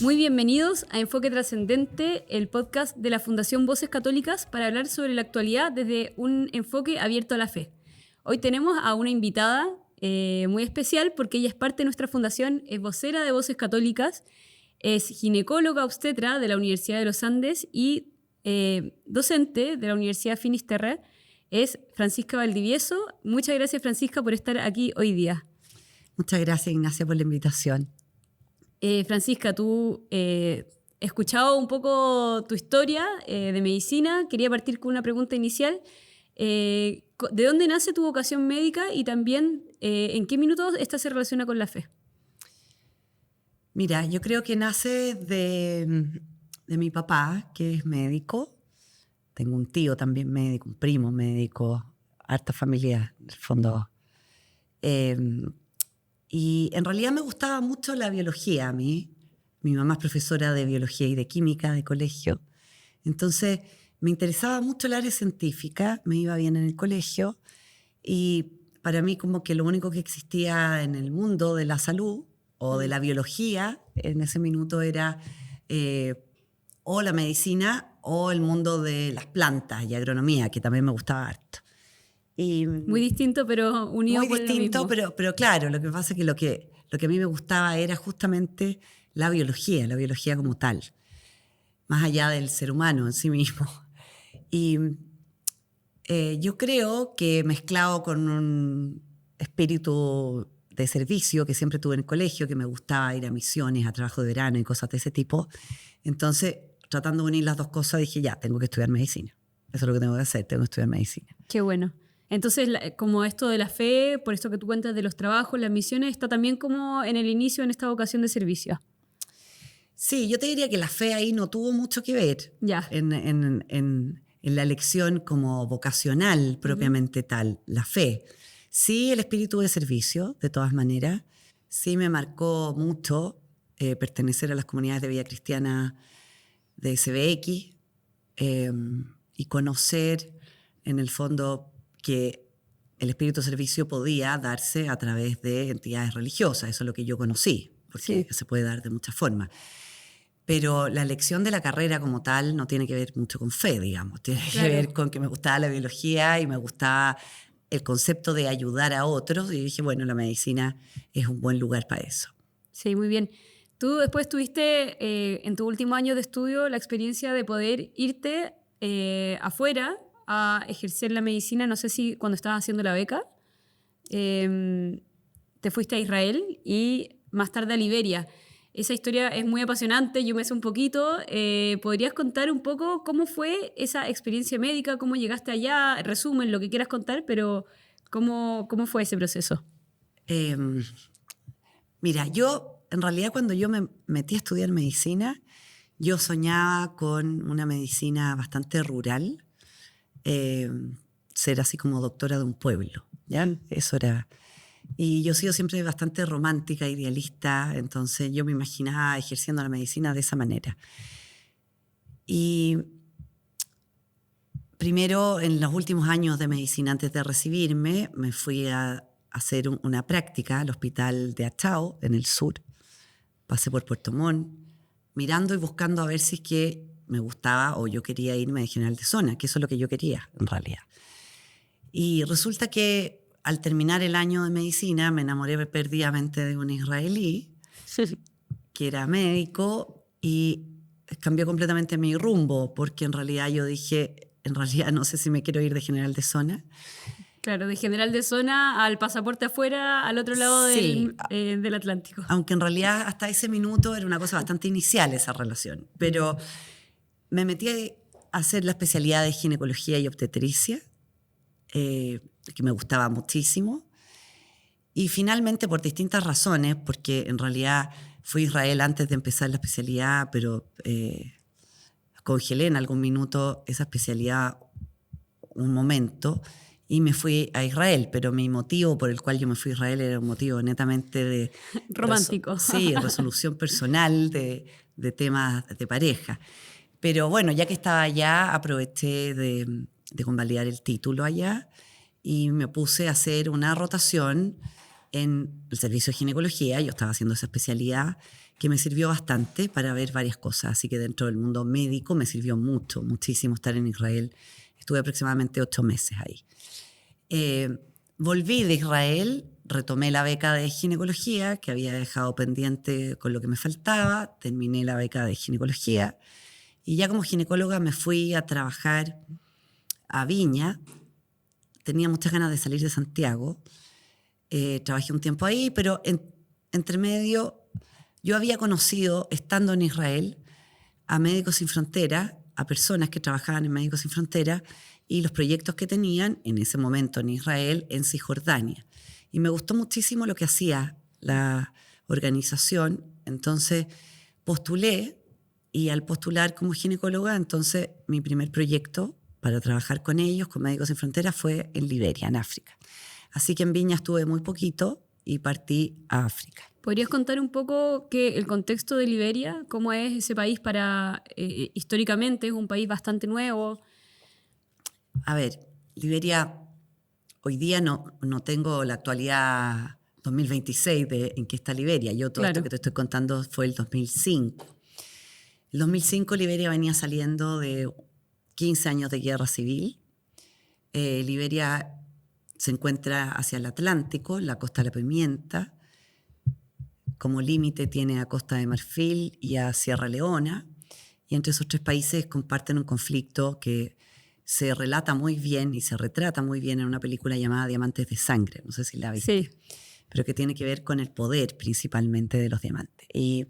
Muy bienvenidos a Enfoque Trascendente, el podcast de la Fundación Voces Católicas para hablar sobre la actualidad desde un enfoque abierto a la fe. Hoy tenemos a una invitada muy especial porque ella es parte de nuestra fundación, es vocera de Voces Católicas, es ginecóloga obstetra de la Universidad de los Andes y docente de la Universidad Finisterre. Es Francisca Valdivieso. Muchas gracias, Francisca, por estar aquí hoy día. Muchas gracias, Ignacia, por la invitación. Francisca, tú he escuchado un poco tu historia de medicina. Quería partir con una pregunta inicial. ¿De dónde nace tu vocación médica y también en qué minutos esta se relaciona con la fe? Mira, yo creo que nace de mi papá, que es médico. Tengo un tío también médico, un primo médico, harta familia, en el fondo. Y en realidad me gustaba mucho la biología a mí. Mi mamá es profesora de biología y de química de colegio. Entonces me interesaba mucho el área científica, me iba bien en el colegio y para mí como que lo único que existía en el mundo de la salud o de la biología en ese minuto era o la medicina o el mundo de las plantas y agronomía, que también me gustaba harto. Y muy distinto, pero unido muy por distinto, lo mismo. pero claro, lo que pasa es que lo que a mí me gustaba era justamente la biología como tal, más allá del ser humano en sí mismo. Y yo creo que mezclado con un espíritu de servicio que siempre tuve en el colegio, que me gustaba ir a misiones, a trabajo de verano y cosas de ese tipo, entonces tratando de unir las dos cosas dije, ya, tengo que estudiar medicina. Eso es lo que tengo que hacer, tengo que estudiar medicina. Qué bueno. Entonces, como esto de la fe, por esto que tú cuentas de los trabajos, las misiones, está también como en el inicio en esta vocación de servicio. Sí, yo te diría que la fe ahí no tuvo mucho que ver Ya. en la elección como vocacional propiamente tal, la fe. Sí, el espíritu de servicio, de todas maneras. Sí me marcó mucho pertenecer a las comunidades de vida cristiana de SBX y conocer en el fondo que el espíritu de servicio podía darse a través de entidades religiosas. Eso es lo que yo conocí, porque se puede dar de muchas formas. Pero la elección de la carrera como tal no tiene que ver mucho con fe, digamos. Tiene que ver con que me gustaba la biología y me gustaba el concepto de ayudar a otros. Y dije, bueno, la medicina es un buen lugar para eso. Sí, muy bien. Tú después tuviste en tu último año de estudio la experiencia de poder irte afuera a ejercer la medicina. No sé si cuando estabas haciendo la beca, te fuiste a Israel y más tarde a Liberia. Esa historia es muy apasionante, yo me sé un poquito. ¿Podrías contar un poco cómo fue esa experiencia médica? ¿Cómo llegaste allá? Resumen, lo que quieras contar, pero ¿cómo fue ese proceso? Mira, yo en realidad cuando yo me metí a estudiar medicina, yo soñaba con una medicina bastante rural, ser así como doctora de un pueblo, ¿ya? Eso era. Y yo he sido siempre bastante romántica, idealista, entonces yo me imaginaba ejerciendo la medicina de esa manera. Y primero, en los últimos años de medicina, antes de recibirme, me fui a hacer una práctica al hospital de Achao, en el sur. Pasé por Puerto Montt, mirando y buscando a ver si es que me gustaba o yo quería irme de general de zona, que eso es lo que yo quería, en realidad. Y resulta que al terminar el año de medicina me enamoré perdidamente de un israelí que era médico y cambió completamente mi rumbo porque en realidad yo dije, en realidad no sé si me quiero ir de general de zona. Claro, de general de zona al pasaporte afuera, al otro lado Sí, del Atlántico. aunque en realidad hasta ese minuto era una cosa bastante inicial esa relación, pero me metí a hacer la especialidad de ginecología y obstetricia, que me gustaba muchísimo. Y finalmente, por distintas razones, porque en realidad fui a Israel antes de empezar la especialidad, pero congelé en algún minuto esa especialidad un momento y me fui a Israel, pero mi motivo por el cual yo me fui a Israel era un motivo netamente de romántico. Sí, resolución personal de temas de pareja. Pero bueno, ya que estaba allá, aproveché de convalidar el título allá y me puse a hacer una rotación en el servicio de ginecología. Yo estaba haciendo esa especialidad que me sirvió bastante para ver varias cosas. Así que dentro del mundo médico me sirvió mucho, muchísimo estar en Israel. Estuve aproximadamente 8 meses ahí. Volví de Israel, retomé la beca de ginecología que había dejado pendiente con lo que me faltaba, terminé la beca de ginecología y ya como ginecóloga me fui a trabajar a Viña. Tenía muchas ganas de salir de Santiago. Trabajé un tiempo ahí, pero entre medio yo había conocido, estando en Israel, a Médicos Sin Fronteras, a personas que trabajaban en Médicos Sin Fronteras y los proyectos que tenían en ese momento en Israel, en Cisjordania. Y me gustó muchísimo lo que hacía la organización, entonces postulé y al postular como ginecóloga, entonces mi primer proyecto para trabajar con ellos, con Médicos Sin Fronteras, fue en Liberia, en África. Así que en Viña estuve muy poquito y partí a África. ¿Podrías contar un poco el contexto de Liberia? ¿Cómo es ese país históricamente? Es un país bastante nuevo. A ver, Liberia, hoy día no tengo la actualidad 2026 en que está Liberia. Yo todo esto que te estoy contando fue el 2005. El 2005 Liberia venía saliendo de 15 años de guerra civil. Liberia se encuentra hacia el Atlántico, la Costa de la Pimienta. Como límite tiene a Costa de Marfil y a Sierra Leona. Y entre esos 3 países comparten un conflicto que se relata muy bien y se retrata muy bien en una película llamada Diamantes de Sangre. No sé si la viste. Sí. Pero que tiene que ver con el poder principalmente de los diamantes. Y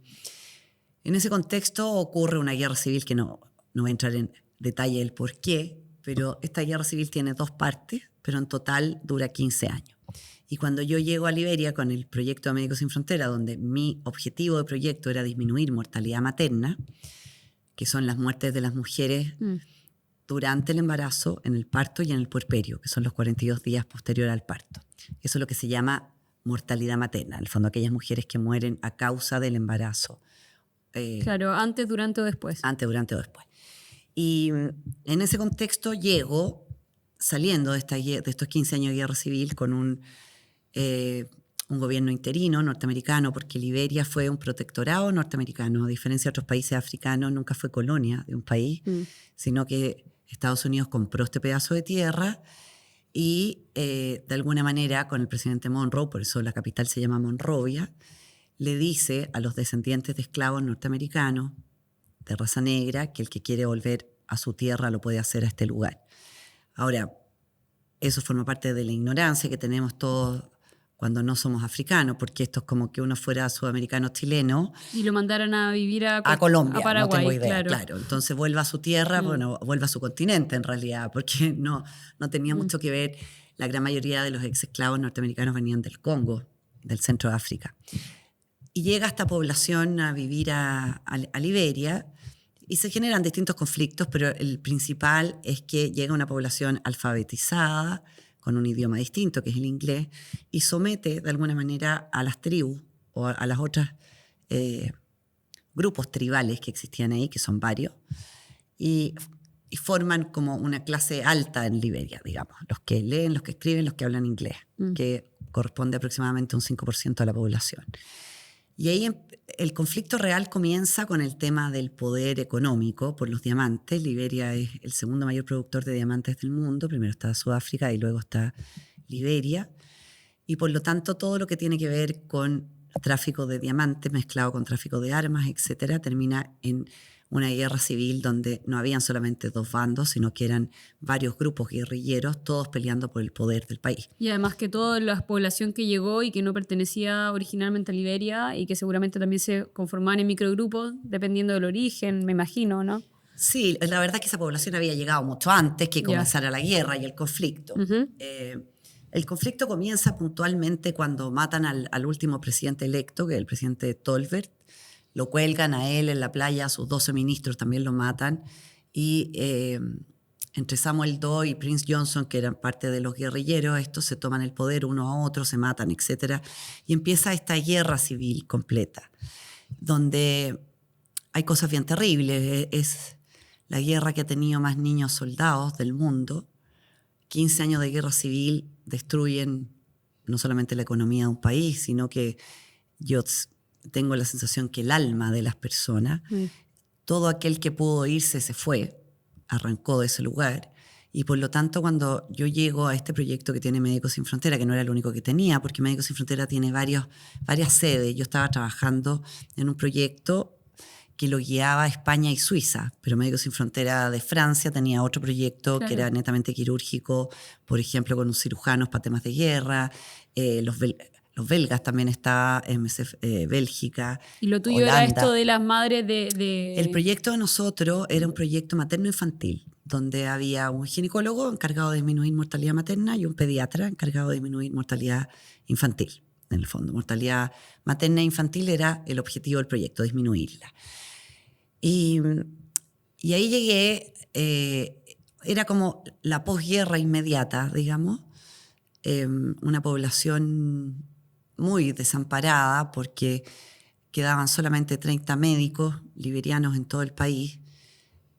en ese contexto ocurre una guerra civil que no voy a entrar en detalle el por qué, pero esta guerra civil tiene 2 partes, pero en total dura 15 años. Y cuando yo llego a Liberia con el proyecto de Médicos Sin Fronteras, donde mi objetivo de proyecto era disminuir mortalidad materna, que son las muertes de las mujeres durante el embarazo, en el parto y en el puerperio, que son los 42 días posterior al parto. Eso es lo que se llama mortalidad materna, en el fondo aquellas mujeres que mueren a causa del embarazo. Claro, antes, durante o después. Antes, durante o después. Y en ese contexto llego, saliendo de estos 15 años de guerra civil, con un gobierno interino norteamericano, porque Liberia fue un protectorado norteamericano, a diferencia de otros países africanos, nunca fue colonia de un país, sino que Estados Unidos compró este pedazo de tierra y de alguna manera con el presidente Monroe, por eso la capital se llama Monrovia, le dice a los descendientes de esclavos norteamericanos de raza negra que el que quiere volver a su tierra lo puede hacer a este lugar. Ahora, eso forma parte de la ignorancia que tenemos todos cuando no somos africanos, porque esto es como que uno fuera sudamericano chileno y lo mandaran a vivir a Colombia, a Paraguay, no tengo idea, claro. Entonces vuelva a su tierra, bueno, vuelva a su continente en realidad, porque no tenía mucho que ver. La gran mayoría de los ex-esclavos norteamericanos venían del Congo, del centro de África. Y llega esta población a vivir a Liberia y se generan distintos conflictos, pero el principal es que llega una población alfabetizada, con un idioma distinto, que es el inglés, y somete de alguna manera a las tribus o a las otras grupos tribales que existían ahí, que son varios, y forman como una clase alta en Liberia, digamos, los que leen, los que escriben, los que hablan inglés, que corresponde aproximadamente a un 5% de la población. Y ahí el conflicto real comienza con el tema del poder económico por los diamantes. Liberia es el segundo mayor productor de diamantes del mundo. Primero está Sudáfrica y luego está Liberia. Y por lo tanto, todo lo que tiene que ver con tráfico de diamantes mezclado con tráfico de armas, etcétera, termina en una guerra civil donde no habían solamente 2 bandos, sino que eran varios grupos guerrilleros, todos peleando por el poder del país. Y además que toda la población que llegó y que no pertenecía originalmente a Liberia y que seguramente también se conformaban en microgrupos, dependiendo del origen, me imagino, ¿no? Sí, la verdad es que esa población había llegado mucho antes que comenzara la guerra y el conflicto. El conflicto comienza puntualmente cuando matan al último presidente electo, que es el presidente Tolbert. Lo cuelgan a él en la playa, a sus 12 ministros también lo matan. Y entre Samuel Doe y Prince Johnson, que eran parte de los guerrilleros, estos se toman el poder uno a otro, se matan, etc. Y empieza esta guerra civil completa, donde hay cosas bien terribles. Es la guerra que ha tenido más niños soldados del mundo. 15 años de guerra civil destruyen no solamente la economía de un país, sino que yo tengo la sensación que el alma de las personas, todo aquel que pudo irse se fue, arrancó de ese lugar. Y por lo tanto, cuando yo llego a este proyecto que tiene Médicos Sin Frontera, que no era el único que tenía, porque Médicos Sin Frontera tiene varias sedes. Yo estaba trabajando en un proyecto que lo guiaba España y Suiza, pero Médicos Sin Frontera de Francia tenía otro proyecto que era netamente quirúrgico, por ejemplo, con cirujanos para temas de guerra. Los belgas también está MSF Bélgica, Y lo tuyo Holanda. era esto de las madres de... El proyecto de nosotros era un proyecto materno-infantil, donde había un ginecólogo encargado de disminuir mortalidad materna y un pediatra encargado de disminuir mortalidad infantil. En el fondo, mortalidad materna e infantil era el objetivo del proyecto, disminuirla. Y ahí llegué, era como la posguerra inmediata, digamos, una población muy desamparada porque quedaban solamente 30 médicos liberianos en todo el país.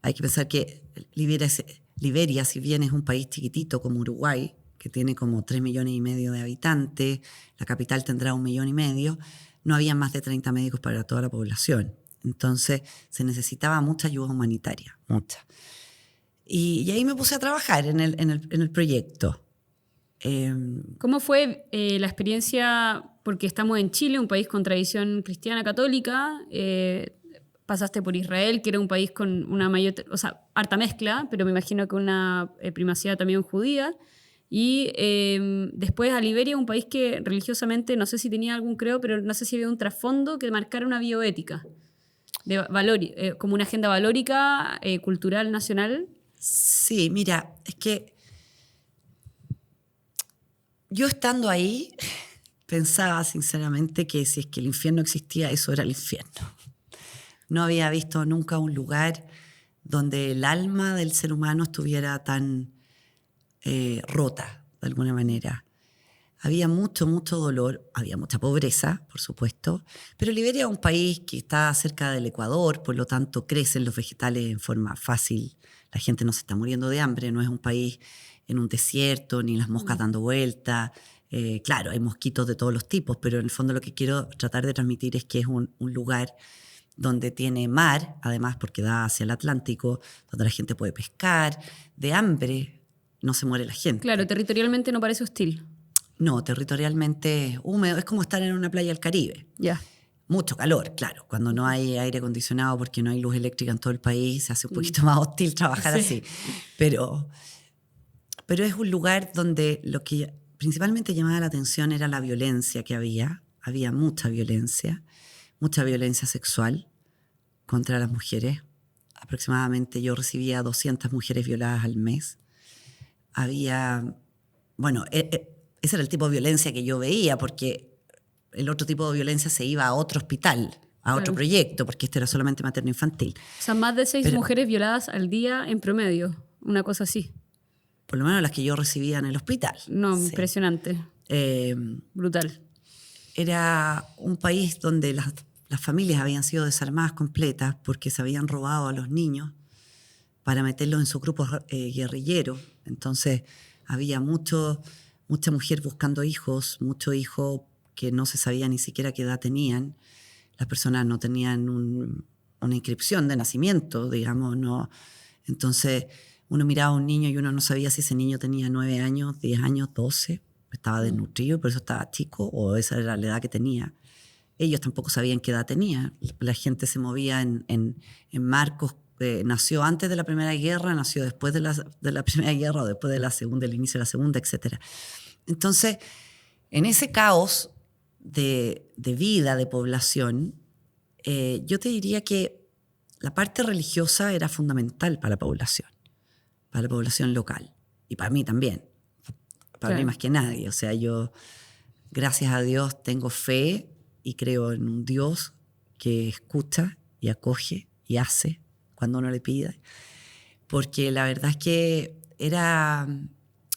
Hay que pensar que Liberia, si bien es un país chiquitito como Uruguay, que tiene como 3,5 millones de habitantes, la capital tendrá 1,5 millones, no había más de 30 médicos para toda la población. Entonces se necesitaba mucha ayuda humanitaria, mucha. Y ahí me puse a trabajar en el proyecto. ¿Cómo fue la experiencia? Porque estamos en Chile, un país con tradición cristiana católica. Pasaste por Israel, que era un país con una mayor, o sea, harta mezcla, pero me imagino que una primacía también judía. Y después a Liberia, un país que religiosamente, no sé si tenía algún credo, pero no sé si había un trasfondo que marcara una bioética, como una agenda valórica, cultural, nacional. Sí, mira, es que yo estando ahí pensaba sinceramente que si es que el infierno existía, eso era el infierno. No había visto nunca un lugar donde el alma del ser humano estuviera tan rota, de alguna manera. Había mucho dolor, había mucha pobreza, por supuesto, pero Liberia es un país que está cerca del Ecuador, por lo tanto crecen los vegetales en forma fácil. La gente no se está muriendo de hambre, no es un país en un desierto, ni las moscas dando vueltas. Claro, hay mosquitos de todos los tipos, pero en el fondo lo que quiero tratar de transmitir es que es un lugar donde tiene mar, además porque da hacia el Atlántico, donde la gente puede pescar. De hambre no se muere la gente. Claro, territorialmente no parece hostil. No, territorialmente húmedo, es como estar en una playa del Caribe. Ya. Mucho calor, claro. Cuando no hay aire acondicionado porque no hay luz eléctrica en todo el país, se hace un poquito más hostil trabajar así. Pero es un lugar donde lo que principalmente llamaba la atención era la violencia que había. Había mucha violencia sexual contra las mujeres. Aproximadamente yo recibía 200 mujeres violadas al mes. Ese era el tipo de violencia que yo veía, porque el otro tipo de violencia se iba a otro hospital, a otro proyecto, porque este era solamente materno-infantil. O sea, más de 6 mujeres violadas al día en promedio, una cosa así. Por lo menos las que yo recibía en el hospital. No, sí. Impresionante. Brutal. Era un país donde las familias habían sido desarmadas completas porque se habían robado a los niños para meterlos en sus grupos guerrilleros. Entonces había mucha mujer buscando hijos, mucho hijo que no se sabía ni siquiera qué edad tenían. Las personas no tenían una inscripción de nacimiento, digamos, no. Entonces uno miraba a un niño y uno no sabía si ese niño tenía 9 años, 10 años, 12, estaba desnutrido y por eso estaba chico, o esa era la edad que tenía. Ellos tampoco sabían qué edad tenía. La gente se movía en marcos. Nació antes de la Primera Guerra, nació después de la Primera Guerra, o después de la Segunda, el inicio de la Segunda, etc. Entonces, en ese caos de vida, de población, yo te diría que la parte religiosa era fundamental para la población local, y para mí también, para mí más que nadie. O sea, yo, gracias a Dios, tengo fe y creo en un Dios que escucha y acoge y hace cuando uno le pide, porque la verdad es que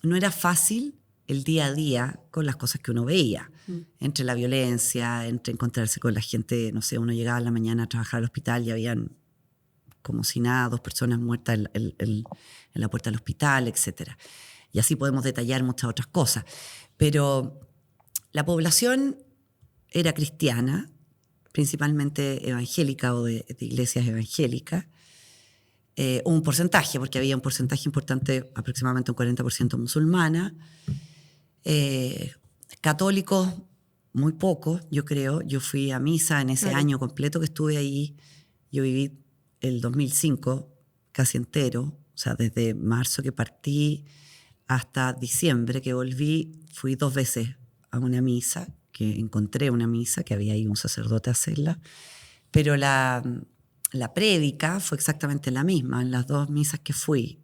no era fácil el día a día con las cosas que uno veía, entre la violencia, entre encontrarse con la gente, no sé, uno llegaba en la mañana a trabajar al hospital y habían como si nada, 2 personas muertas en la puerta del hospital, etc. Y así podemos detallar muchas otras cosas. Pero la población era cristiana, principalmente evangélica o de iglesias evangélicas. Un porcentaje, porque había un porcentaje importante, aproximadamente un 40% musulmana. Católicos, muy pocos, yo creo. Yo fui a misa en ese año completo que estuve ahí. Yo viví el 2005 casi entero, o sea, desde marzo que partí hasta diciembre que volví, fui 2 veces a una misa, que encontré una misa, que había ahí un sacerdote a hacerla, pero la prédica fue exactamente la misma en las 2 misas que fui.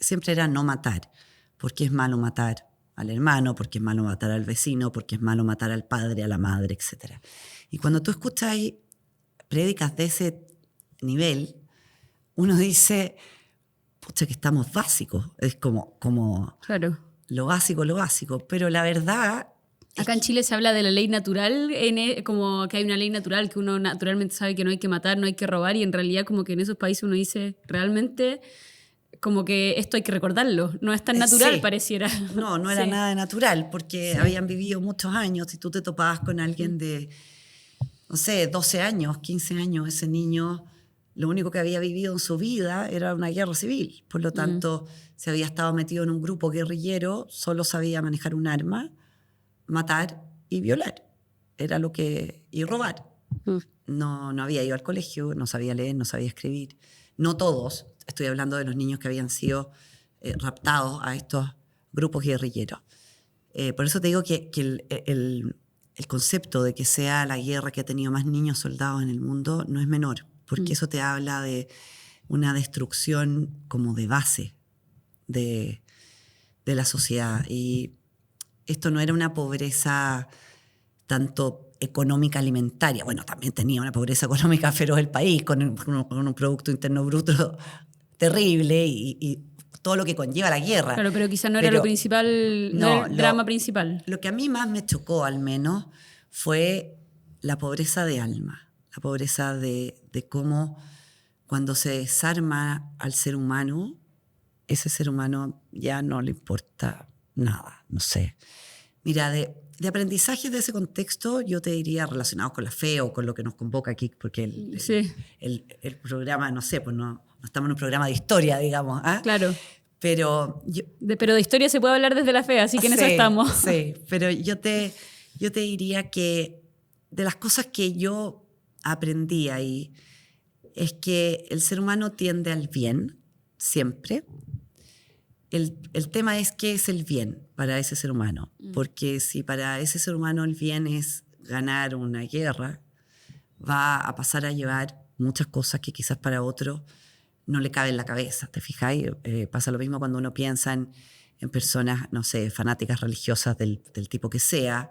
Siempre era no matar, porque es malo matar al hermano, porque es malo matar al vecino, porque es malo matar al padre, a la madre, etc. Y cuando tú escuchas ahí prédicas de ese nivel, uno dice, pucha, que estamos básicos. Es como Claro. lo básico. Pero la verdad... Acá en Chile se habla de la ley natural, como que hay una ley natural, que uno naturalmente sabe que no hay que matar, no hay que robar, y en realidad como que en esos países uno dice, realmente, como que esto hay que recordarlo, no es tan natural, sí. Pareciera. No era nada de natural, porque habían vivido muchos años, y tú te topabas con alguien de, no sé, 12 años, 15 años, ese niño, lo único que había vivido en su vida era una guerra civil, por lo tanto, se había estado metido en un grupo guerrillero, solo sabía manejar un arma, matar y violar, era lo que... y robar. No había ido al colegio, no sabía leer, no sabía escribir. No todos, estoy hablando de los niños que habían sido raptados a estos grupos guerrilleros. Por eso te digo que el concepto de que sea la guerra que ha tenido más niños soldados en el mundo no es menor, porque eso te habla de una destrucción como de base de la sociedad. Y esto no era una pobreza tanto económica alimentaria. Bueno, también tenía una pobreza económica feroz el país, con un Producto Interno Bruto terrible y todo lo que conlleva la guerra. Claro, pero quizás no era lo principal, no era el drama principal. Lo que a mí más me chocó, al menos, fue la pobreza de alma, la pobreza de cómo cuando se desarma al ser humano, ese ser humano ya no le importa nada, no sé. Mira, de aprendizaje de ese contexto, yo te diría relacionados con la fe o con lo que nos convoca aquí, porque el programa, no sé, pues no estamos en un programa de historia, digamos. ¿Ah? Claro. Pero de historia se puede hablar desde la fe, así que en eso estamos. Sí, pero yo te diría que de las cosas que yo aprendí ahí es que el ser humano tiende al bien, siempre. El tema es qué es el bien para ese ser humano, porque si para ese ser humano el bien es ganar una guerra, va a pasar a llevar muchas cosas que quizás para otro no le caben en la cabeza, ¿te fijáis? Pasa lo mismo cuando uno piensa en personas, no sé, fanáticas religiosas del tipo que sea,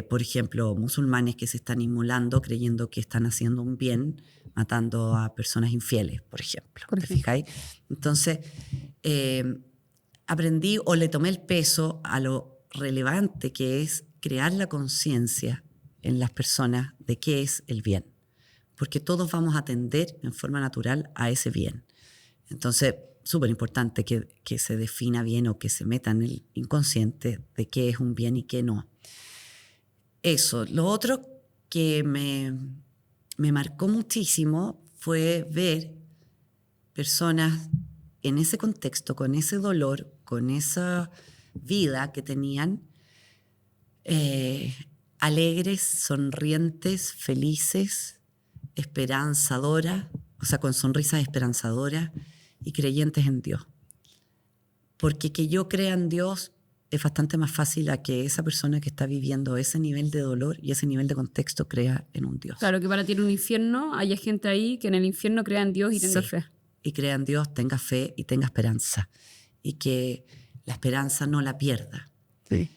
por ejemplo, musulmanes que se están inmolando creyendo que están haciendo un bien, matando a personas infieles, por ejemplo. ¿Te fijáis? Entonces, aprendí o le tomé el peso a lo relevante que es crear la conciencia en las personas de qué es el bien, porque todos vamos a tender en forma natural a ese bien. Entonces, súper importante que se defina bien o que se meta en el inconsciente de qué es un bien y qué no. Eso. Lo otro que me marcó muchísimo fue ver personas en ese contexto, con ese dolor, con esa vida que tenían, alegres, sonrientes, felices, esperanzadoras, o sea, con sonrisas esperanzadoras y creyentes en Dios. Porque que yo crea en Dios es bastante más fácil a que esa persona que está viviendo ese nivel de dolor y ese nivel de contexto crea en un Dios. Claro, que para ti en un infierno haya gente ahí que en el infierno crea en Dios y tenga fe. Y crea en Dios, tenga fe y tenga esperanza. Y que la esperanza no la pierda. Sí.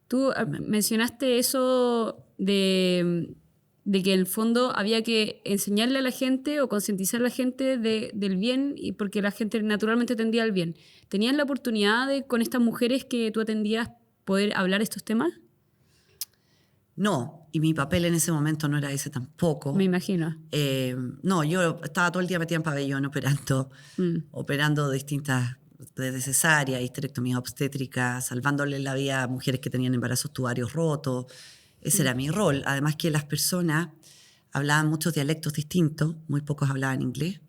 Tú mencionaste eso de que en el fondo había que enseñarle a la gente o concientizar a la gente del bien, y porque la gente naturalmente tendía al bien. ¿Tenías la oportunidad de, con estas mujeres que tú atendías, poder hablar estos temas? No, y mi papel en ese momento no era ese tampoco. Me imagino. No, yo estaba todo el día metida en pabellón operando distintas, desde cesárea, histerectomía obstétrica, salvándole la vida a mujeres que tenían embarazos tubarios rotos, Ese era mi rol. Además que las personas hablaban muchos dialectos distintos, muy pocos hablaban inglés.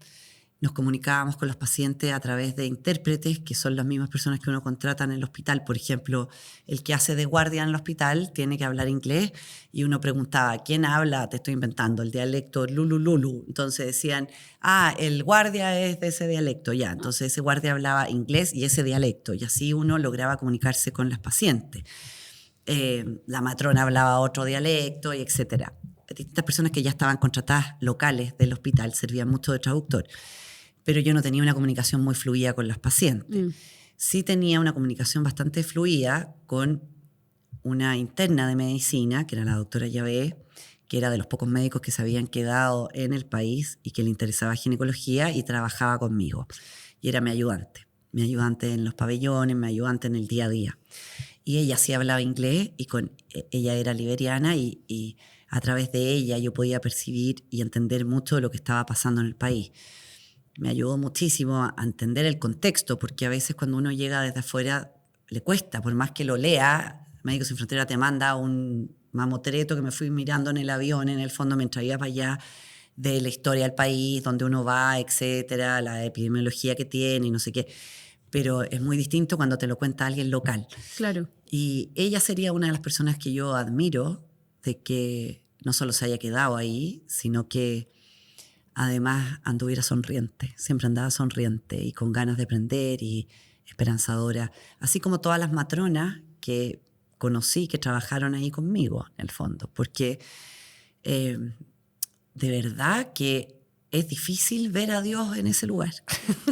Nos comunicábamos con los pacientes a través de intérpretes, que son las mismas personas que uno contrata en el hospital. Por ejemplo, el que hace de guardia en el hospital tiene que hablar inglés y uno preguntaba, ¿quién habla? Te estoy inventando el dialecto Lulu. Entonces decían, el guardia es de ese dialecto, ya. Entonces ese guardia hablaba inglés y ese dialecto, y así uno lograba comunicarse con las pacientes. La matrona hablaba otro dialecto, y etcétera. Distintas personas que ya estaban contratadas locales del hospital servían mucho de traductor. Pero yo no tenía una comunicación muy fluida con los pacientes. Sí tenía una comunicación bastante fluida con una interna de medicina, que era la doctora Yavé, que era de los pocos médicos que se habían quedado en el país y que le interesaba ginecología y trabajaba conmigo. Y era mi ayudante en los pabellones, mi ayudante en el día a día. Y ella sí hablaba inglés y ella era liberiana y a través de ella yo podía percibir y entender mucho de lo que estaba pasando en el país. Me ayudó muchísimo a entender el contexto, porque a veces cuando uno llega desde afuera le cuesta, por más que lo lea, Médicos Sin Fronteras te manda un mamotreto que me fui mirando en el avión, en el fondo, mientras iba para allá, de la historia del país, dónde uno va, etcétera, la epidemiología que tiene y no sé qué. Pero es muy distinto cuando te lo cuenta alguien local. Claro. Y ella sería una de las personas que yo admiro, de que no solo se haya quedado ahí, sino que además anduviera sonriente, siempre andaba sonriente y con ganas de aprender y esperanzadora, así como todas las matronas que conocí que trabajaron ahí conmigo, en el fondo, porque de verdad que es difícil ver a Dios en ese lugar.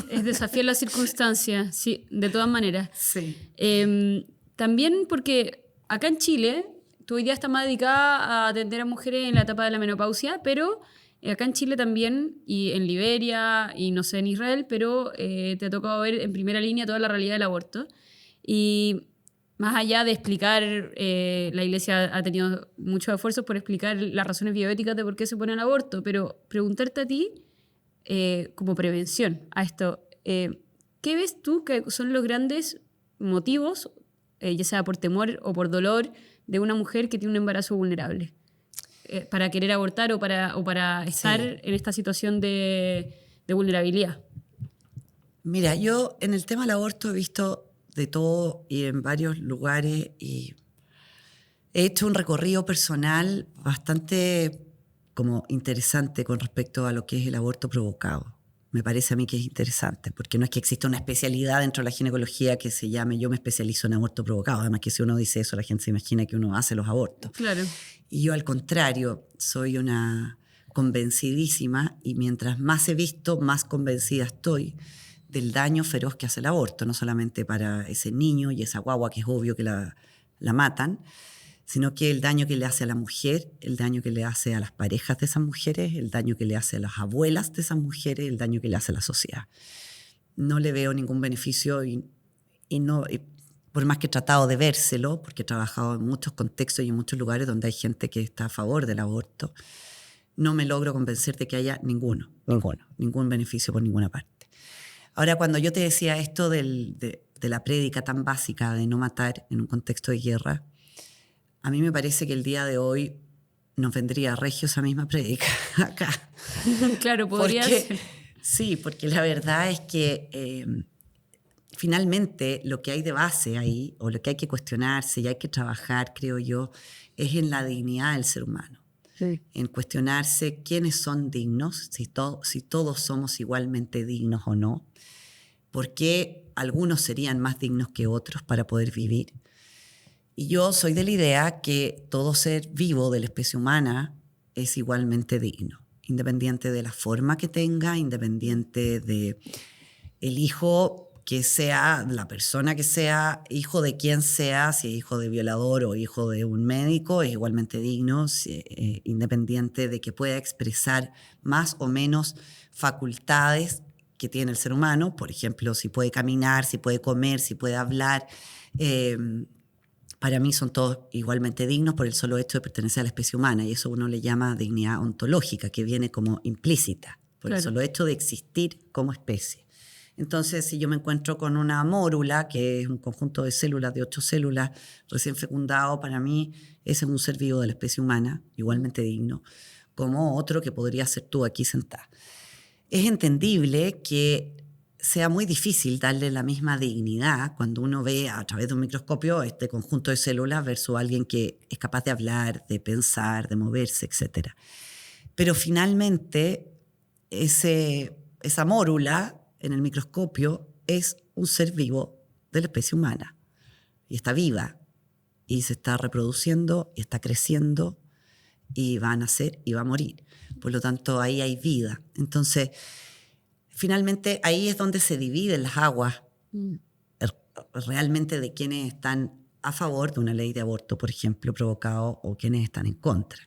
Es desafiar las circunstancias, sí, de todas maneras. Sí. También porque acá en Chile, tú hoy día estás más dedicada a atender a mujeres en la etapa de la menopausia, pero acá en Chile también, y en Liberia, y no sé, en Israel, pero te ha tocado ver en primera línea toda la realidad del aborto. Y más allá de explicar, la Iglesia ha tenido muchos esfuerzos por explicar las razones bioéticas de por qué se pone el aborto, pero preguntarte a ti, como prevención a esto, ¿qué ves tú que son los grandes motivos, ya sea por temor o por dolor, de una mujer que tiene un embarazo vulnerable? Para querer abortar o para estar en esta situación de vulnerabilidad. Mira, yo en el tema del aborto he visto de todo y en varios lugares y he hecho un recorrido personal bastante como interesante con respecto a lo que es el aborto provocado. Me parece a mí que es interesante, porque no es que exista una especialidad dentro de la ginecología que se llame yo me especializo en aborto provocado. Además que si uno dice eso, la gente se imagina que uno hace los abortos. Claro. Y yo al contrario, soy una convencidísima y mientras más he visto, más convencida estoy del daño feroz que hace el aborto, no solamente para ese niño y esa guagua que es obvio que la matan, sino que el daño que le hace a la mujer, el daño que le hace a las parejas de esas mujeres, el daño que le hace a las abuelas de esas mujeres, el daño que le hace a la sociedad. No le veo ningún beneficio y por más que he tratado de vérselo, porque he trabajado en muchos contextos y en muchos lugares donde hay gente que está a favor del aborto, no me logro convencer de que haya ningún beneficio por ninguna parte. Ahora, cuando yo te decía esto de la prédica tan básica de no matar en un contexto de guerra, a mí me parece que el día de hoy nos vendría regio esa misma prédica acá. Claro, podría ser. Sí, porque la verdad es que finalmente lo que hay de base ahí, o lo que hay que cuestionarse y hay que trabajar, creo yo, es en la dignidad del ser humano. Sí. En cuestionarse quiénes son dignos, si todos somos igualmente dignos o no, por qué algunos serían más dignos que otros para poder vivir. Y yo soy de la idea que todo ser vivo de la especie humana es igualmente digno, independiente de la forma que tenga, independiente de el hijo que sea, la persona que sea, hijo de quien sea, si es hijo de violador o hijo de un médico, es igualmente digno, independiente de que pueda expresar más o menos facultades que tiene el ser humano, por ejemplo, si puede caminar, si puede comer, si puede hablar. Para mí son todos igualmente dignos por el solo hecho de pertenecer a la especie humana, y eso uno le llama dignidad ontológica, que viene como implícita, por el solo hecho de existir como especie. Entonces, si yo me encuentro con una mórula, que es un conjunto de células, de 8 células, recién fecundado, para mí ese es un ser vivo de la especie humana, igualmente digno, como otro que podría ser tú aquí sentada. Es entendible que sea muy difícil darle la misma dignidad cuando uno ve a través de un microscopio este conjunto de células versus alguien que es capaz de hablar, de pensar, de moverse, etc. Pero finalmente esa mórula en el microscopio es un ser vivo de la especie humana y está viva y se está reproduciendo y está creciendo y va a nacer y va a morir. Por lo tanto, ahí hay vida. Entonces, finalmente, ahí es donde se dividen las aguas realmente de quienes están a favor de una ley de aborto, por ejemplo, provocado, o quienes están en contra.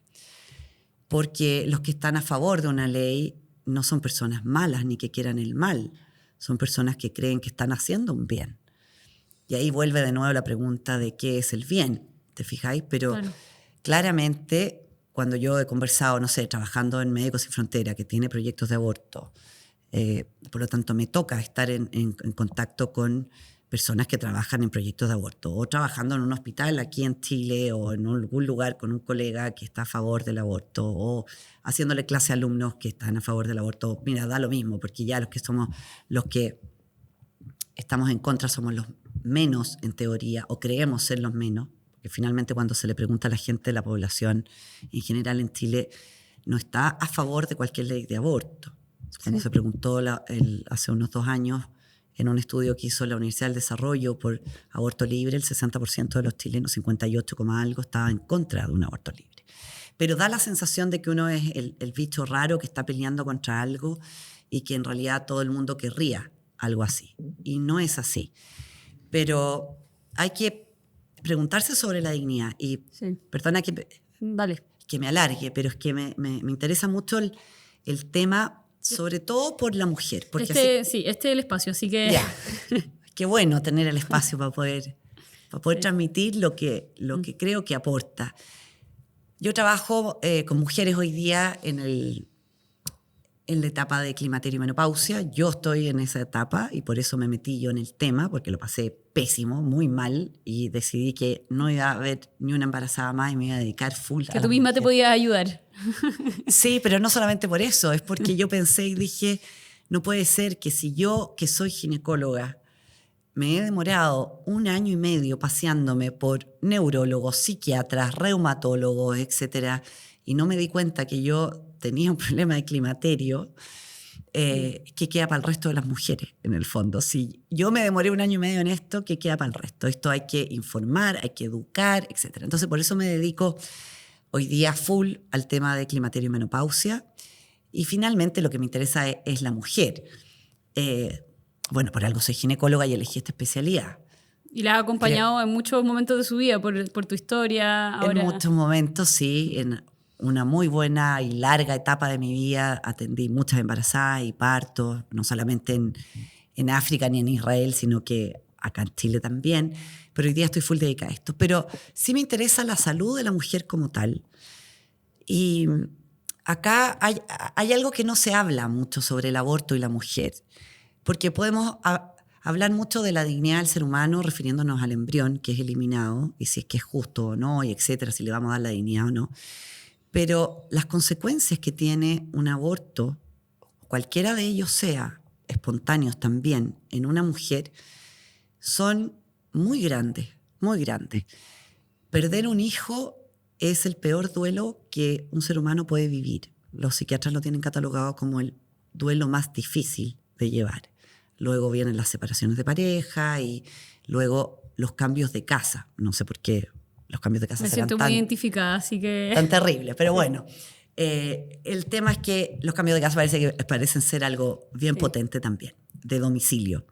Porque los que están a favor de una ley no son personas malas ni que quieran el mal, son personas que creen que están haciendo un bien. Y ahí vuelve de nuevo la pregunta de qué es el bien, ¿te fijáis? Pero claro, claramente, cuando yo he conversado, no sé, trabajando en Médicos Sin Frontera, que tiene proyectos de aborto, por lo tanto me toca estar en contacto con personas que trabajan en proyectos de aborto, o trabajando en un hospital aquí en Chile, o en algún lugar con un colega que está a favor del aborto, o haciéndole clase a alumnos que están a favor del aborto. Mira, da lo mismo, porque ya los que estamos en contra somos los menos en teoría, o creemos ser los menos, porque finalmente cuando se le pregunta a la gente, la población en general en Chile no está a favor de cualquier ley de aborto. Cuando se preguntó hace unos 2 años en un estudio que hizo la Universidad del Desarrollo por aborto libre, el 60% de los chilenos, 58, algo, estaba en contra de un aborto libre. Pero da la sensación de que uno es el bicho raro que está peleando contra algo y que en realidad todo el mundo querría algo así. Y no es así. Pero hay que preguntarse sobre la dignidad. Y perdona que me alargue, pero es que me interesa mucho el tema, sobre todo por la mujer. Porque este es el espacio, así que... Ya, qué bueno tener el espacio para poder transmitir lo que creo que aporta. Yo trabajo con mujeres hoy día en la etapa de climaterio y menopausia. Yo estoy en esa etapa y por eso me metí yo en el tema, porque lo pasé pésimo, muy mal, y decidí que no iba a haber ni una embarazada más y me iba a dedicar full a que tú misma te podías ayudar. Sí, pero no solamente por eso, es porque yo pensé y dije, no puede ser que si yo, que soy ginecóloga, me he demorado 1 año y medio paseándome por neurólogos, psiquiatras, reumatólogos, etcétera, y no me di cuenta que yo tenía un problema de climaterio, ¿qué queda para el resto de las mujeres, en el fondo? Si yo me demoré 1 año y medio en esto, ¿qué queda para el resto? Esto hay que informar, hay que educar, etcétera. Entonces, por eso me dedico hoy día full al tema de climaterio y menopausia. Y finalmente lo que me interesa es la mujer. Bueno, por algo soy ginecóloga y elegí esta especialidad. Y la has acompañado en muchos momentos de su vida por tu historia. Ahora... En muchos momentos, sí. En una muy buena y larga etapa de mi vida atendí muchas embarazadas y partos, no solamente en África ni en Israel, sino que acá en Chile también. Pero hoy día estoy full dedicada a esto. Pero sí me interesa la salud de la mujer como tal. Y acá hay algo que no se habla mucho sobre el aborto y la mujer. Porque podemos hablar mucho de la dignidad del ser humano refiriéndonos al embrión que es eliminado y si es que es justo o no, y etcétera, si le vamos a dar la dignidad o no. Pero las consecuencias que tiene un aborto, cualquiera de ellos sea, espontáneos también, en una mujer, son muy grandes, muy grandes. Perder un hijo es el peor duelo que un ser humano puede vivir. Los psiquiatras lo tienen catalogado como el duelo más difícil de llevar. Luego vienen las separaciones de pareja y luego los cambios de casa. No sé por qué los cambios de casa me siento muy identificada, así que... tan terribles, pero bueno. El tema es que los cambios de casa parecen ser algo bien potente también, de domicilio.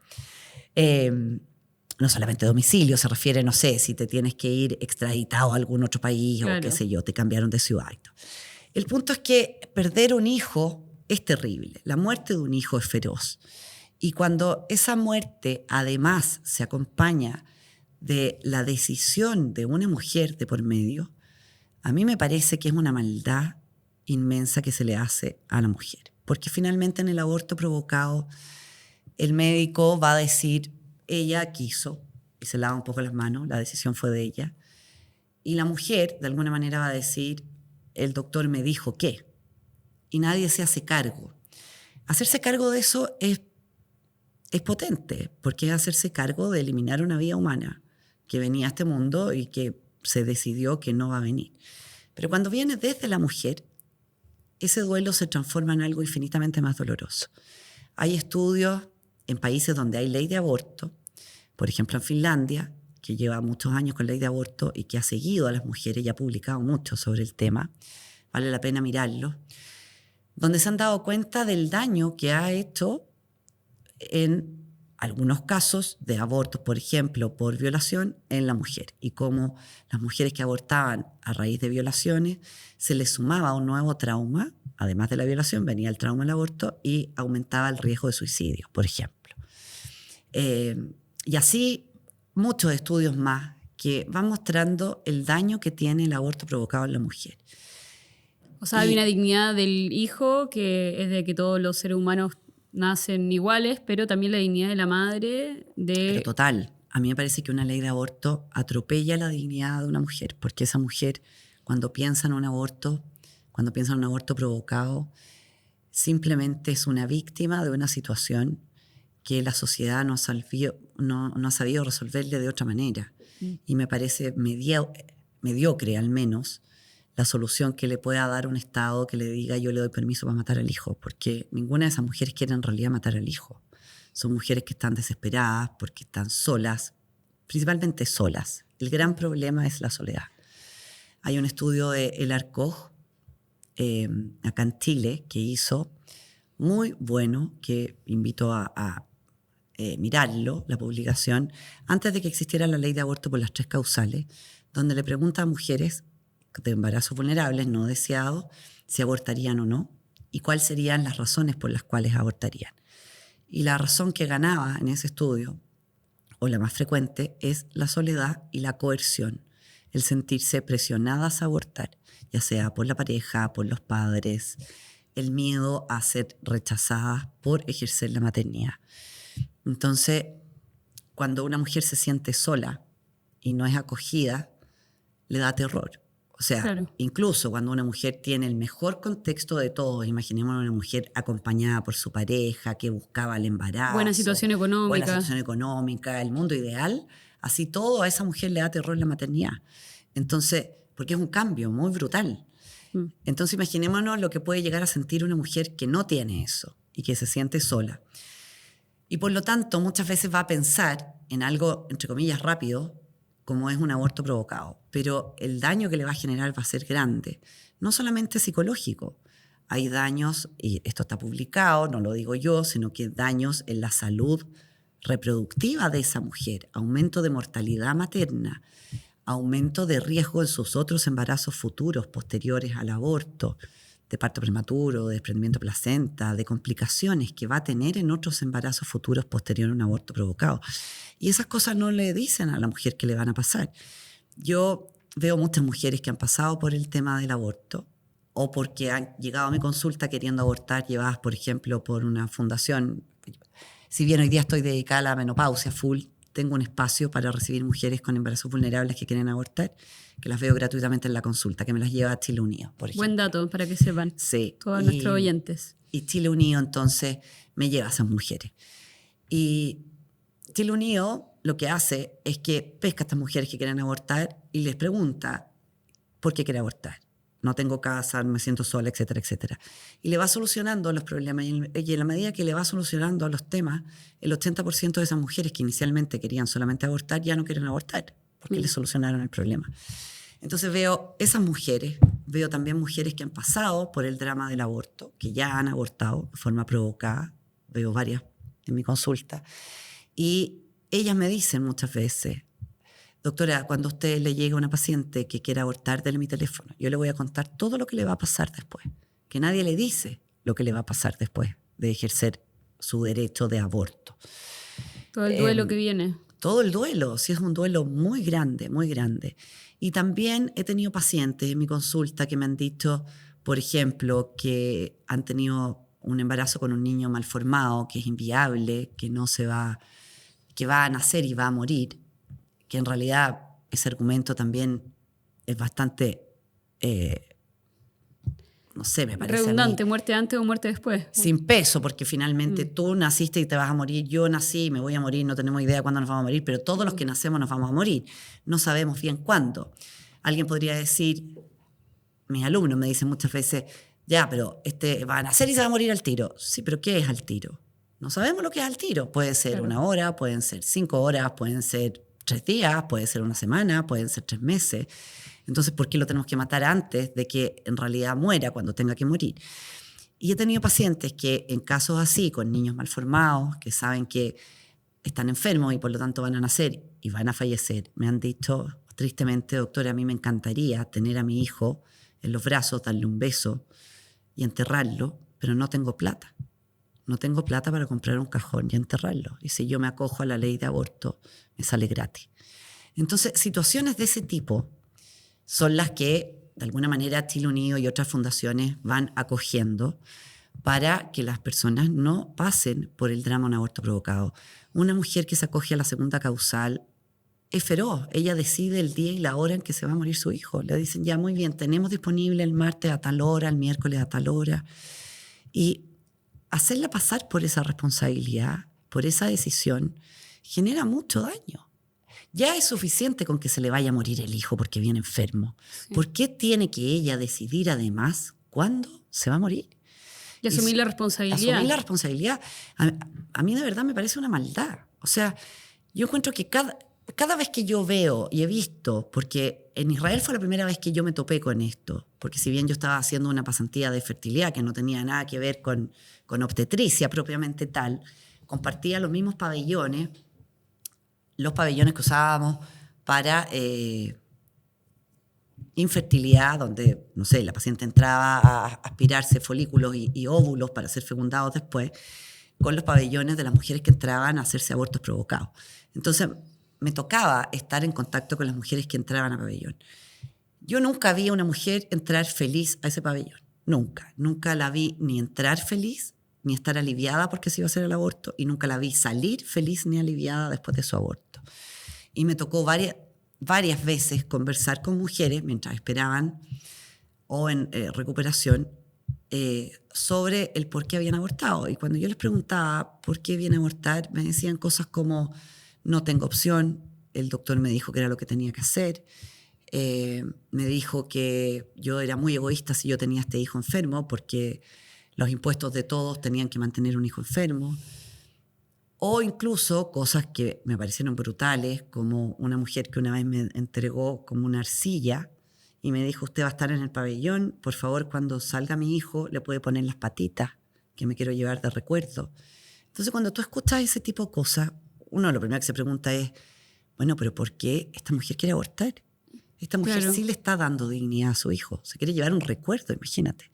No solamente domicilio, se refiere, no sé, si te tienes que ir extraditado a algún otro país o qué sé yo, te cambiaron de ciudad. El punto es que perder un hijo es terrible. La muerte de un hijo es feroz. Y cuando esa muerte además se acompaña de la decisión de una mujer de por medio, a mí me parece que es una maldad inmensa que se le hace a la mujer. Porque finalmente en el aborto provocado el médico va a decir, ella quiso, y se lava un poco las manos, la decisión fue de ella. Y la mujer, de alguna manera, va a decir, el doctor me dijo que, y nadie se hace cargo. Hacerse cargo de eso es potente, porque es hacerse cargo de eliminar una vida humana que venía a este mundo y que se decidió que no va a venir. Pero cuando viene desde la mujer, ese duelo se transforma en algo infinitamente más doloroso. Hay estudios en países donde hay ley de aborto, por ejemplo en Finlandia, que lleva muchos años con ley de aborto y que ha seguido a las mujeres y ha publicado mucho sobre el tema, vale la pena mirarlo, donde se han dado cuenta del daño que ha hecho en algunos casos de abortos, por ejemplo, por violación en la mujer, y cómo las mujeres que abortaban a raíz de violaciones se les sumaba un nuevo trauma, además de la violación venía el trauma del aborto y aumentaba el riesgo de suicidio, por ejemplo. Y así muchos estudios más que van mostrando el daño que tiene el aborto provocado en la mujer. O sea, hay una dignidad del hijo que es de que todos los seres humanos nacen iguales, pero también la dignidad de la madre Pero total, a mí me parece que una ley de aborto atropella la dignidad de una mujer, porque esa mujer, cuando piensa en un aborto, cuando piensa en un aborto provocado, simplemente es una víctima de una situación que la sociedad no ha sabido resolverle de otra manera. Y me parece mediocre, al menos, la solución que le pueda dar un Estado que le diga yo le doy permiso para matar al hijo, porque ninguna de esas mujeres quiere en realidad matar al hijo. Son mujeres que están desesperadas porque están solas, principalmente solas. El gran problema es la soledad. Hay un estudio de El Arcoj, acá en Chile, que hizo muy bueno, que invito a mirarlo, la publicación, antes de que existiera la ley de aborto por las 3 causales, donde le pregunta a mujeres de embarazos vulnerables, no deseados, si abortarían o no, y cuáles serían las razones por las cuales abortarían. Y la razón que ganaba en ese estudio, o la más frecuente, es la soledad y la coerción, el sentirse presionadas a abortar, ya sea por la pareja, por los padres, el miedo a ser rechazadas por ejercer la maternidad. Entonces, cuando una mujer se siente sola y no es acogida, le da terror. O sea, claro, incluso cuando una mujer tiene el mejor contexto de todos, imaginemos una mujer acompañada por su pareja, que buscaba el embarazo, buena situación económica, el mundo ideal, así todo a esa mujer le da terror la maternidad. Entonces, porque es un cambio muy brutal. Entonces imaginémonos lo que puede llegar a sentir una mujer que no tiene eso y que se siente sola. Y por lo tanto, muchas veces va a pensar en algo, entre comillas, rápido, como es un aborto provocado. Pero el daño que le va a generar va a ser grande. No solamente psicológico. Hay daños, y esto está publicado, no lo digo yo, sino que daños en la salud reproductiva de esa mujer. Aumento de mortalidad materna, aumento de riesgo en sus otros embarazos futuros posteriores al aborto, de parto prematuro, de desprendimiento de placenta, de complicaciones que va a tener en otros embarazos futuros posteriores a un aborto provocado. Y esas cosas no le dicen a la mujer que le van a pasar. Yo veo muchas mujeres que han pasado por el tema del aborto o porque han llegado a mi consulta queriendo abortar, llevadas, por ejemplo, por una fundación. Si bien hoy día estoy dedicada a la menopausia full, tengo un espacio para recibir mujeres con embarazos vulnerables que quieren abortar, que las veo gratuitamente en la consulta, que me las lleva a Chile Unido, por ejemplo. Buen dato para que sepan, sí, todos nuestros oyentes. Y Chile Unido entonces me lleva a esas mujeres. Y Chile Unido lo que hace es que pesca a estas mujeres que quieren abortar y les pregunta por qué quiere abortar. No tengo casa, me siento sola, etcétera, etcétera. Y le va solucionando los problemas. Y en la medida que le va solucionando los temas, el 80% de esas mujeres que inicialmente querían solamente abortar ya no quieren abortar porque le solucionaron el problema. Entonces veo esas mujeres, veo también mujeres que han pasado por el drama del aborto, que ya han abortado de forma provocada. Veo varias en mi consulta. Y ellas me dicen muchas veces: doctora, cuando a usted le llega una paciente que quiere abortar, déle mi teléfono. Yo le voy a contar todo lo que le va a pasar después. Que nadie le dice lo que le va a pasar después de ejercer su derecho de aborto. Todo el duelo que viene. Todo el duelo, sí, es un duelo muy grande, muy grande. Y también he tenido pacientes en mi consulta que me han dicho, por ejemplo, que han tenido un embarazo con un niño malformado, que es inviable, que va a nacer y va a morir, que en realidad ese argumento también es bastante, no sé, me parece redundante, a mí, muerte antes o muerte después. sin peso, porque finalmente tú naciste y te vas a morir, yo nací y me voy a morir, no tenemos idea de cuándo nos vamos a morir, pero todos los que nacemos nos vamos a morir, no sabemos bien cuándo. Alguien podría decir, mis alumnos me dicen muchas veces, ya, pero va a nacer y se va a morir al tiro. Sí, pero ¿qué es al tiro? No sabemos lo que es al tiro. Puede ser Claro. 1 hora, pueden ser 5 horas, pueden ser 3 días, puede ser 1 semana, pueden ser 3 meses. Entonces, ¿por qué lo tenemos que matar antes de que en realidad muera cuando tenga que morir? Y he tenido pacientes que en casos así, con niños malformados, que saben que están enfermos y por lo tanto van a nacer y van a fallecer, me han dicho, tristemente, doctora, a mí me encantaría tener a mi hijo en los brazos, darle un beso y enterrarlo, pero no tengo plata. No tengo plata para comprar un cajón y enterrarlo. Y si yo me acojo a la ley de aborto, me sale gratis. Entonces, situaciones de ese tipo son las que, de alguna manera, Chile Unido y otras fundaciones van acogiendo para que las personas no pasen por el drama de un aborto provocado. Una mujer que se acoge a la segunda causal es feroz. Ella decide el día y la hora en que se va a morir su hijo. Le dicen, ya, muy bien, tenemos disponible el martes a tal hora, el miércoles a tal hora. Y hacerla pasar por esa responsabilidad, por esa decisión, genera mucho daño. Ya es suficiente con que se le vaya a morir el hijo porque viene enfermo. Sí. ¿Por qué tiene que ella decidir además cuándo se va a morir? Y asumir la responsabilidad. Asumir la responsabilidad. A mí de verdad me parece una maldad. O sea, yo encuentro que cada vez que yo veo y he visto, porque en Israel fue la primera vez que yo me topé con esto, porque si bien yo estaba haciendo una pasantía de fertilidad que no tenía nada que ver con obstetricia propiamente tal, compartía los mismos pabellones, los pabellones que usábamos para infertilidad, donde, no sé, la paciente entraba a aspirarse folículos y óvulos para ser fecundados después, con los pabellones de las mujeres que entraban a hacerse abortos provocados. Entonces, me tocaba estar en contacto con las mujeres que entraban a pabellón. Yo nunca vi a una mujer entrar feliz a ese pabellón. Nunca la vi ni entrar feliz, ni estar aliviada porque se iba a hacer el aborto, y nunca la vi salir feliz ni aliviada después de su aborto. Y me tocó varias veces conversar con mujeres mientras esperaban o en recuperación sobre el por qué habían abortado. Y cuando yo les preguntaba por qué viene a abortar, me decían cosas como, no tengo opción, el doctor me dijo que era lo que tenía que hacer, me dijo que yo era muy egoísta si yo tenía este hijo enfermo porque los impuestos de todos tenían que mantener un hijo enfermo. O incluso cosas que me parecieron brutales, como una mujer que una vez me entregó como una arcilla y me dijo, usted va a estar en el pabellón, por favor, cuando salga mi hijo le puede poner las patitas, que me quiero llevar de recuerdo. Entonces, cuando tú escuchas ese tipo de cosas, uno lo primero que se pregunta es, bueno, pero ¿por qué esta mujer quiere abortar? Esta mujer Claro. sí le está dando dignidad a su hijo, se quiere llevar un recuerdo, imagínate.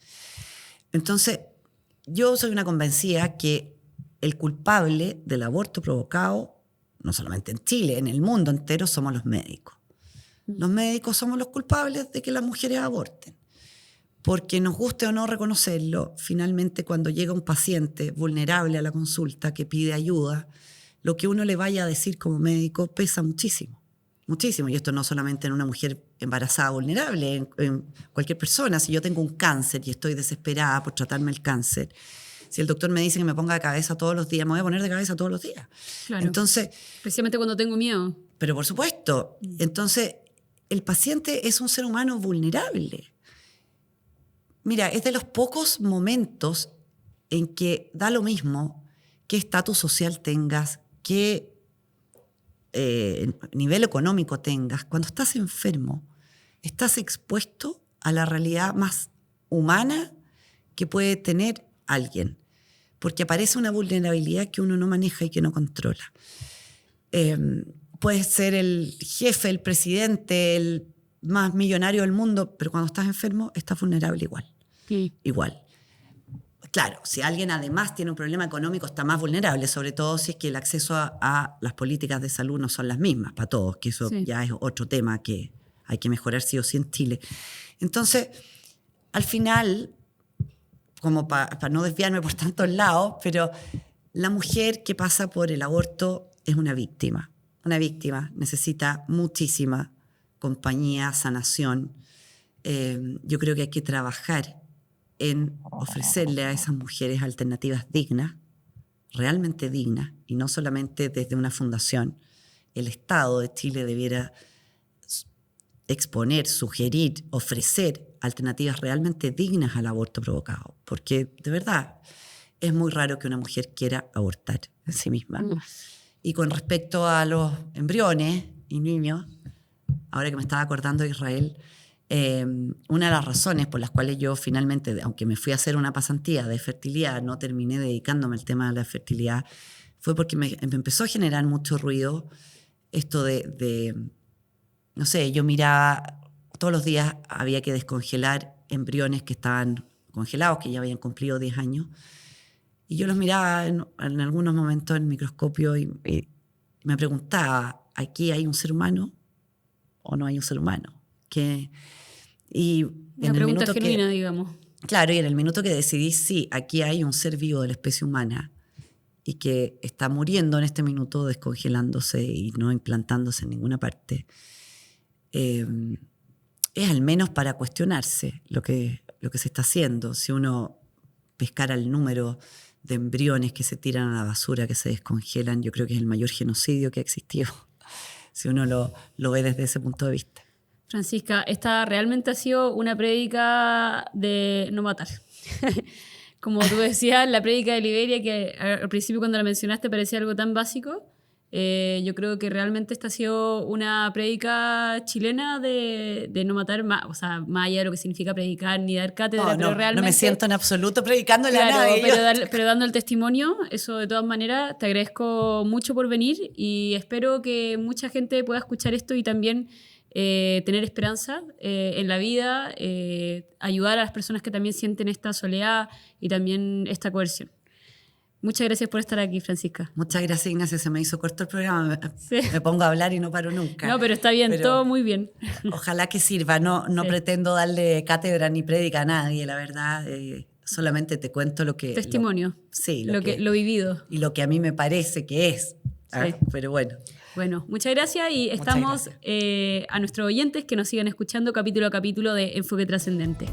Entonces, yo soy una convencida que el culpable del aborto provocado, no solamente en Chile, en el mundo entero, somos los médicos. Los médicos somos los culpables de que las mujeres aborten. Porque nos guste o no reconocerlo, finalmente cuando llega un paciente vulnerable a la consulta que pide ayuda, lo que uno le vaya a decir como médico pesa muchísimo. Muchísimo. Y esto no solamente en una mujer embarazada vulnerable, en cualquier persona. Si yo tengo un cáncer y estoy desesperada por tratarme el cáncer, si el doctor me dice que me ponga de cabeza todos los días, me voy a poner de cabeza todos los días. Claro. Entonces, especialmente cuando tengo miedo. pero por supuesto, entonces el paciente es un ser humano vulnerable. Mira, es de los pocos momentos en que da lo mismo qué estatus social tengas, qué nivel económico tengas. Cuando estás enfermo, estás expuesto a la realidad más humana que puede tener alguien, porque aparece una vulnerabilidad que uno no maneja y que no controla. Puedes ser el jefe, el presidente, el más millonario del mundo, pero cuando estás enfermo estás vulnerable igual. Sí. Igual. Claro, si alguien además tiene un problema económico está más vulnerable, sobre todo si es que el acceso a las políticas de salud no son las mismas para todos, que eso Sí. ya es otro tema que hay que mejorar sí o sí en Chile. Entonces, al final, como para no desviarme por tantos lados, pero la mujer que pasa por el aborto es una víctima. Una víctima necesita muchísima compañía, sanación. Yo creo que hay que trabajar en ofrecerle a esas mujeres alternativas dignas, realmente dignas, y no solamente desde una fundación. El Estado de Chile debiera exponer, sugerir, ofrecer alternativas realmente dignas al aborto provocado, porque de verdad es muy raro que una mujer quiera abortar en sí misma. Y con respecto a los embriones y niños, ahora que me estaba acordando de Israel, una de las razones por las cuales yo finalmente, aunque me fui a hacer una pasantía de fertilidad, no terminé dedicándome al tema de la fertilidad, fue porque me empezó a generar mucho ruido esto de no sé, yo miraba, todos los días había que descongelar embriones que estaban congelados, que ya habían cumplido 10 años, y yo los miraba en algunos momentos en el microscopio y me preguntaba, ¿aquí hay un ser humano o no hay un ser humano? Y una pregunta genuina, digamos. Claro, y en el minuto que decidí, sí, aquí hay un ser vivo de la especie humana y que está muriendo en este minuto, descongelándose y no implantándose en ninguna parte, es al menos para cuestionarse lo que se está haciendo. Si uno pescara el número de embriones que se tiran a la basura, que se descongelan, yo creo que es el mayor genocidio que ha existido, si uno lo ve desde ese punto de vista. Francisca, esta realmente ha sido una prédica de no matar. Como tú decías, la prédica de Liberia, que al principio cuando la mencionaste parecía algo tan básico, yo creo que realmente esta ha sido una prédica chilena de no matar, o sea, más allá de lo que significa predicar ni dar cátedra, pero realmente... No me siento en absoluto predicándole a nadie. Pero dando el testimonio, eso de todas maneras, te agradezco mucho por venir y espero que mucha gente pueda escuchar esto y también tener esperanza en la vida, ayudar a las personas que también sienten esta soledad y también esta coerción. Muchas gracias por estar aquí, Francisca. Muchas gracias, Ignacia. Se me hizo corto el programa. Sí. Me pongo a hablar y no paro nunca. No, pero está bien, todo muy bien. Ojalá que sirva. No sí. Pretendo darle cátedra ni prédica a nadie, la verdad. Solamente te cuento lo que... Testimonio. Sí. Lo vivido. Y lo que a mí me parece que es. Sí. Pero bueno. Bueno, muchas gracias y estamos a nuestros oyentes que nos sigan escuchando capítulo a capítulo de Enfoque Trascendente.